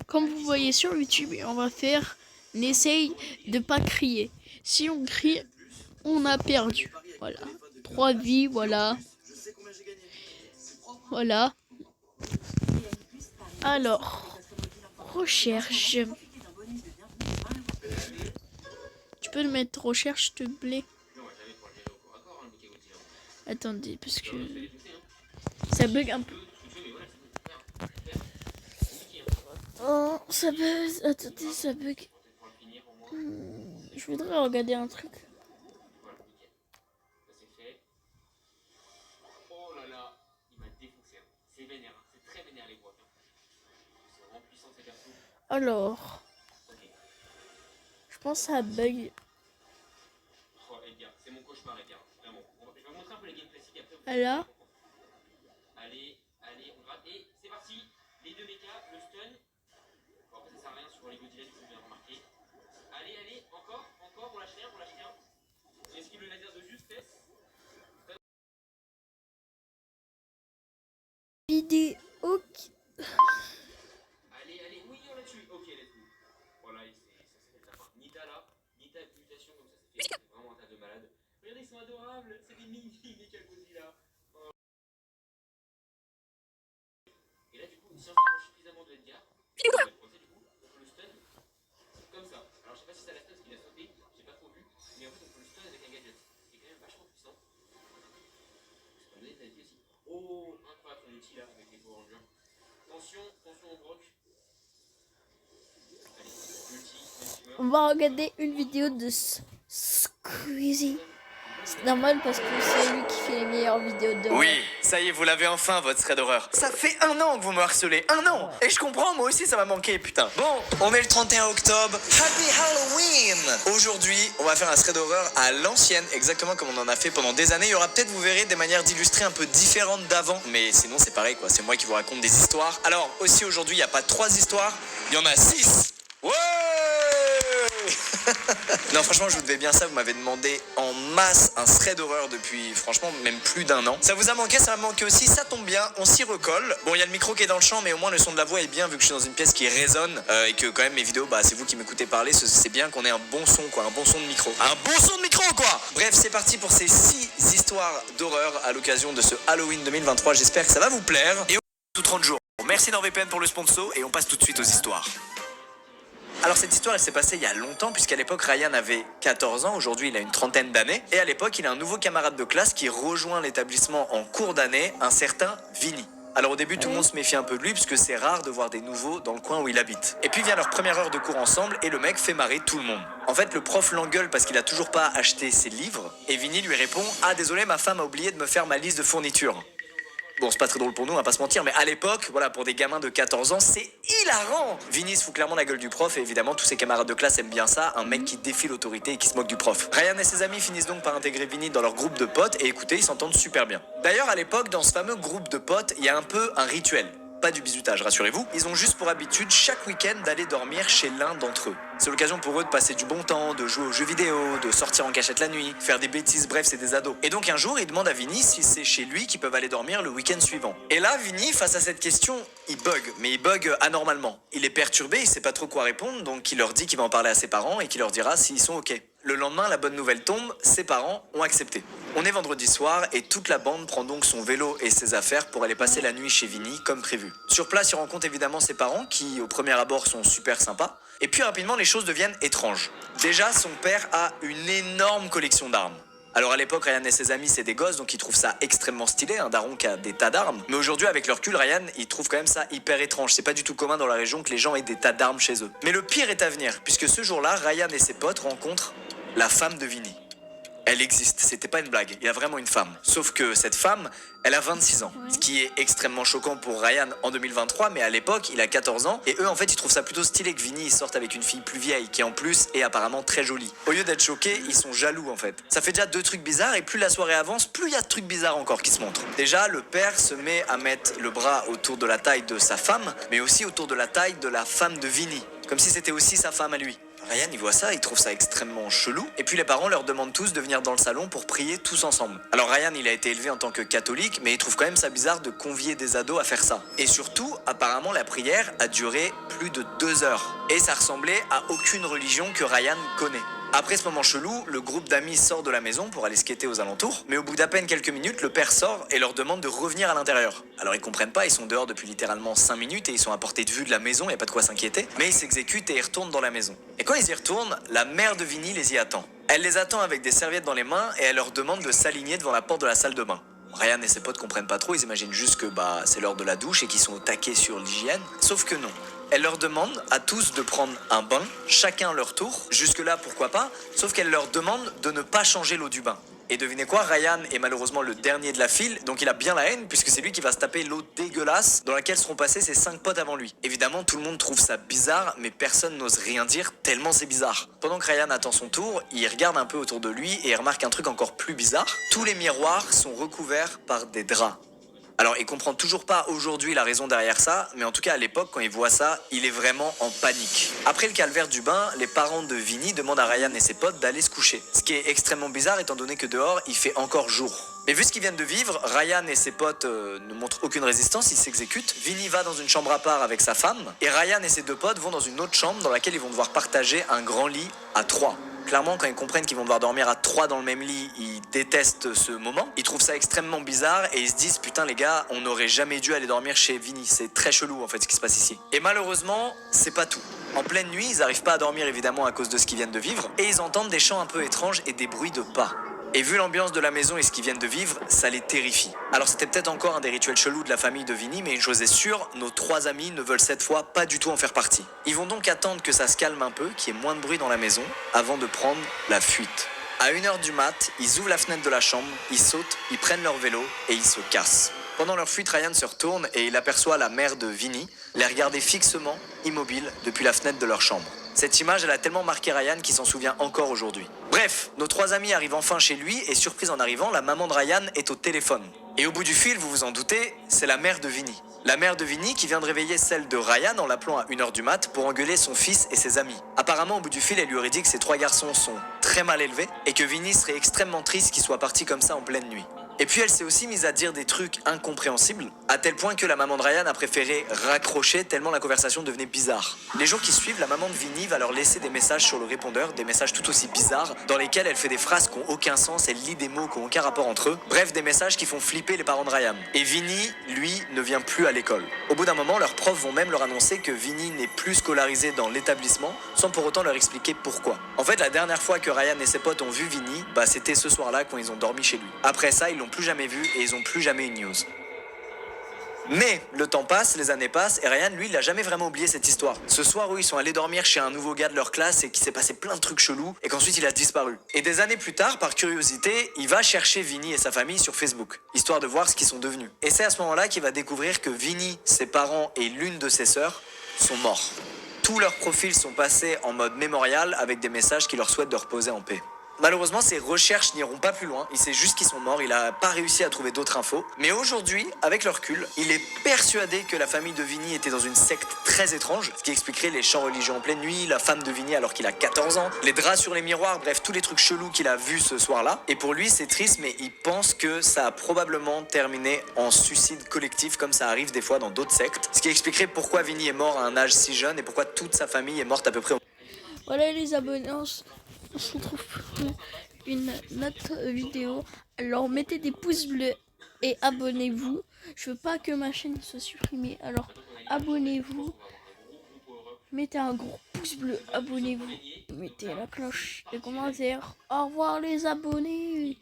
comme vous voyez sur YouTube, et on va faire on essaye de pas crier. Si on crie, on a perdu. Voilà. 3 vies, voilà. Voilà. Alors, recherche. Tu peux le mettre recherche, s'il te plaît. Attendez, parce que ça bug un peu. Oh, ça bug. Attendez, ça bug. Je voudrais regarder un truc. Alors, je pense que ça bug. Alors. Allez, on gratte. Et c'est parti. Les deux mechas, le stun. Bon, après, ça sert à rien sur les Godzilla, tu bien remarqué. Allez, encore, on lâche rien. Esquive le laser de justesse. Vidéo. Allez, oui, on l'a tué. Ok, let's go. Voilà, ça s'est fait de la fin. Nita là, Nita mutation comme ça fait vraiment un tas de malades. Regardez, ils sont adorables. C'est des mini mecha Godzilla. Oh. Et là, du coup, si on se suffisamment de Edgar, on va être coincé, du coup, on peut le stun comme ça. Alors, je sais pas si ça la stun parce qu'il a sauté, j'ai pas trop vu, mais en fait, on peut le stun avec un gadget, ce qui est quand même vachement puissant. Ça peut donner de la vie aussi. Oh, incroyable son outil là avec les Power Rangers. Attention au broc. Allez, multi. On va regarder une vidéo de Squeezie. C'est normal parce que c'est lui qui fait les meilleures vidéos d'horreur. Oui, ça y est, vous l'avez enfin, votre thread d'horreur. Ça fait 1 an que vous me harcelez, 1 an. Et je comprends, moi aussi ça m'a manqué, putain. Bon, on est le 31 octobre, Happy Halloween. Aujourd'hui, on va faire un thread d'horreur à l'ancienne, exactement comme on en a fait pendant des années. Il y aura peut-être, vous verrez, des manières d'illustrer un peu différentes d'avant. Mais sinon, c'est pareil, quoi. C'est moi qui vous raconte des histoires. Alors, aussi aujourd'hui, il n'y a pas 3 histoires, il y en a 6. Ouais. Non, franchement, je vous devais bien ça. Vous m'avez demandé en masse un thread d'horreur depuis, franchement, même plus d'1 an. Ça vous a manqué, ça m'a manqué aussi. Ça tombe bien, on s'y recolle. Bon, il y a le micro qui est dans le champ, mais au moins le son de la voix est bien vu que je suis dans une pièce qui résonne et que quand même mes vidéos, bah c'est vous qui m'écoutez parler. C'est bien qu'on ait un bon son, quoi, un bon son de micro. Un bon son de micro, quoi. Bref, c'est parti pour ces 6 histoires d'horreur à l'occasion de ce Halloween 2023. J'espère que ça va vous plaire. Et tout 30 jours. Merci NordVPN pour le sponsor et on passe tout de suite aux histoires. Alors cette histoire elle s'est passée il y a longtemps puisqu'à l'époque Ryan avait 14 ans, aujourd'hui il a une trentaine d'années et à l'époque il a un nouveau camarade de classe qui rejoint l'établissement en cours d'année, un certain Vinny. Alors au début tout le monde se méfie un peu de lui puisque c'est rare de voir des nouveaux dans le coin où il habite. Et puis vient leur première heure de cours ensemble et le mec fait marrer tout le monde. En fait le prof l'engueule parce qu'il a toujours pas acheté ses livres et Vinny lui répond « Ah désolé ma femme a oublié de me faire ma liste de fournitures ». Bon, c'est pas très drôle pour nous, on va pas se mentir, mais à l'époque, voilà, pour des gamins de 14 ans, c'est hilarant. Vinny se fout clairement la gueule du prof et évidemment, tous ses camarades de classe aiment bien ça, un mec qui défie l'autorité et qui se moque du prof. Ryan et ses amis finissent donc par intégrer Vinny dans leur groupe de potes et écoutez, ils s'entendent super bien. D'ailleurs, à l'époque, dans ce fameux groupe de potes, il y a un peu un rituel. Pas du bizutage, rassurez-vous. Ils ont juste pour habitude chaque week-end d'aller dormir chez l'un d'entre eux. C'est l'occasion pour eux de passer du bon temps, de jouer aux jeux vidéo, de sortir en cachette la nuit, faire des bêtises, bref, c'est des ados. Et donc un jour, ils demandent à Vinny si c'est chez lui qu'ils peuvent aller dormir le week-end suivant. Et là, Vinny, face à cette question, il bug, mais il bug anormalement. Il est perturbé, il sait pas trop quoi répondre, donc il leur dit qu'il va en parler à ses parents et qu'il leur dira s'ils sont ok. Le lendemain, la bonne nouvelle tombe, ses parents ont accepté. On est vendredi soir et toute la bande prend donc son vélo et ses affaires pour aller passer la nuit chez Vinny comme prévu. Sur place, il rencontre évidemment ses parents qui, au premier abord, sont super sympas. Et puis rapidement, les choses deviennent étranges. Déjà, son père a une énorme collection d'armes. Alors à l'époque, Ryan et ses amis, c'est des gosses, donc ils trouvent ça extrêmement stylé, un daron qui a des tas d'armes. Mais aujourd'hui, avec le recul, Ryan, il trouve quand même ça hyper étrange. C'est pas du tout commun dans la région que les gens aient des tas d'armes chez eux. Mais le pire est à venir, puisque ce jour-là, Ryan et ses potes rencontrent la femme de Vinny. Elle existe, c'était pas une blague, il y a vraiment une femme. Sauf que cette femme, elle a 26 ans. Ce qui est extrêmement choquant pour Ryan en 2023, mais à l'époque, il a 14 ans. Et eux, en fait, ils trouvent ça plutôt stylé que Vinny sorte avec une fille plus vieille, qui en plus est apparemment très jolie. Au lieu d'être choqués, ils sont jaloux en fait. Ça fait déjà 2 trucs bizarres, et plus la soirée avance, plus il y a de trucs bizarres encore qui se montrent. Déjà, le père se met à mettre le bras autour de la taille de sa femme, mais aussi autour de la taille de la femme de Vinny. Comme si c'était aussi sa femme à lui. Ryan, il voit ça, il trouve ça extrêmement chelou. Et puis les parents leur demandent tous de venir dans le salon pour prier tous ensemble. Alors Ryan, il a été élevé en tant que catholique, mais il trouve quand même ça bizarre de convier des ados à faire ça. Et surtout, apparemment, la prière a duré plus de 2 heures. Et ça ressemblait à aucune religion que Ryan connaît. Après ce moment chelou, le groupe d'amis sort de la maison pour aller skater aux alentours, mais au bout d'à peine quelques minutes, le père sort et leur demande de revenir à l'intérieur. Alors ils comprennent pas, ils sont dehors depuis littéralement 5 minutes et ils sont à portée de vue de la maison, y a pas de quoi s'inquiéter, mais ils s'exécutent et ils retournent dans la maison. Et quand ils y retournent, la mère de Vinny les y attend. Elle les attend avec des serviettes dans les mains et elle leur demande de s'aligner devant la porte de la salle de bain. Ryan et ses potes comprennent pas trop, ils imaginent juste que c'est l'heure de la douche et qu'ils sont au taquet sur l'hygiène, sauf que non. Elle leur demande à tous de prendre un bain, chacun leur tour, jusque-là pourquoi pas, sauf qu'elle leur demande de ne pas changer l'eau du bain. Et devinez quoi, Ryan est malheureusement le dernier de la file, donc il a bien la haine puisque c'est lui qui va se taper l'eau dégueulasse dans laquelle seront passés ses 5 potes avant lui. Évidemment, tout le monde trouve ça bizarre, mais personne n'ose rien dire tellement c'est bizarre. Pendant que Ryan attend son tour, il regarde un peu autour de lui et il remarque un truc encore plus bizarre. Tous les miroirs sont recouverts par des draps. Alors, il comprend toujours pas aujourd'hui la raison derrière ça, mais en tout cas à l'époque, quand il voit ça, il est vraiment en panique. Après le calvaire du bain, les parents de Vinny demandent à Ryan et ses potes d'aller se coucher. Ce qui est extrêmement bizarre étant donné que dehors, il fait encore jour. Mais vu ce qu'ils viennent de vivre, Ryan et ses potes ne montrent aucune résistance, ils s'exécutent. Vinny va dans une chambre à part avec sa femme, et Ryan et ses 2 potes vont dans une autre chambre dans laquelle ils vont devoir partager un grand lit à 3. Clairement, quand ils comprennent qu'ils vont devoir dormir à 3 dans le même lit, ils détestent ce moment. Ils trouvent ça extrêmement bizarre et ils se disent putain les gars, on n'aurait jamais dû aller dormir chez Vinny. C'est très chelou en fait ce qui se passe ici. Et malheureusement, c'est pas tout. En pleine nuit, ils n'arrivent pas à dormir évidemment à cause de ce qu'ils viennent de vivre et ils entendent des chants un peu étranges et des bruits de pas. Et vu l'ambiance de la maison et ce qu'ils viennent de vivre, ça les terrifie. Alors c'était peut-être encore un des rituels chelous de la famille de Vinny, mais une chose est sûre, nos 3 amis ne veulent cette fois pas du tout en faire partie. Ils vont donc attendre que ça se calme un peu, qu'il y ait moins de bruit dans la maison, avant de prendre la fuite. À 1h du mat, ils ouvrent la fenêtre de la chambre, ils sautent, ils prennent leur vélo et ils se cassent. Pendant leur fuite, Ryan se retourne et il aperçoit la mère de Vinny les regarder fixement, immobile, depuis la fenêtre de leur chambre. Cette image, elle a tellement marqué Ryan qu'il s'en souvient encore aujourd'hui. Bref, nos 3 amis arrivent enfin chez lui et surprise en arrivant, la maman de Ryan est au téléphone. Et au bout du fil, vous vous en doutez, c'est la mère de Vinny. La mère de Vinny qui vient de réveiller celle de Ryan en l'appelant à 1h du mat pour engueuler son fils et ses amis. Apparemment, au bout du fil, elle lui aurait dit que ses 3 garçons sont très mal élevés et que Vinny serait extrêmement triste qu'il soit parti comme ça en pleine nuit. Et puis elle s'est aussi mise à dire des trucs incompréhensibles, à tel point que la maman de Ryan a préféré raccrocher tellement la conversation devenait bizarre. Les jours qui suivent, la maman de Vinny va leur laisser des messages sur le répondeur, des messages tout aussi bizarres, dans lesquels elle fait des phrases qui n'ont aucun sens, elle lit des mots qui n'ont aucun rapport entre eux, bref des messages qui font flipper les parents de Ryan. Et Vinny, lui, ne vient plus à l'école. Au bout d'un moment, leurs profs vont même leur annoncer que Vinny n'est plus scolarisé dans l'établissement, sans pour autant leur expliquer pourquoi. En fait, la dernière fois que Ryan et ses potes ont vu Vinny, c'était ce soir-là quand ils ont dormi chez lui. Après ça, ils l'ont plus jamais vu et ils ont plus jamais une news. Mais le temps passe, les années passent et Ryan, lui, il a jamais vraiment oublié cette histoire. Ce soir où ils sont allés dormir chez un nouveau gars de leur classe et qu'il s'est passé plein de trucs chelous et qu'ensuite il a disparu. Et des années plus tard, par curiosité, il va chercher Vinny et sa famille sur Facebook, histoire de voir ce qu'ils sont devenus. Et c'est à ce moment-là qu'il va découvrir que Vinny, ses parents et l'une de ses sœurs sont morts. Tous leurs profils sont passés en mode mémorial avec des messages qui leur souhaitent de reposer en paix. Malheureusement, ses recherches n'iront pas plus loin. Il sait juste qu'ils sont morts, il n'a pas réussi à trouver d'autres infos. Mais aujourd'hui, avec le recul, il est persuadé que la famille de Vinny était dans une secte très étrange, ce qui expliquerait les chants religieux en pleine nuit, la femme de Vinny alors qu'il a 14 ans, les draps sur les miroirs, bref, tous les trucs chelous qu'il a vus ce soir-là. Et pour lui, c'est triste, mais il pense que ça a probablement terminé en suicide collectif, comme ça arrive des fois dans d'autres sectes. Ce qui expliquerait pourquoi Vinny est mort à un âge si jeune et pourquoi toute sa famille est morte à peu près au... Voilà les abonnés, on se retrouve pour une autre vidéo. Alors mettez des pouces bleus et abonnez-vous. Je veux pas que ma chaîne soit supprimée. Alors abonnez-vous. Mettez un gros pouce bleu, abonnez-vous. Mettez la cloche, les commentaires. Au revoir les abonnés.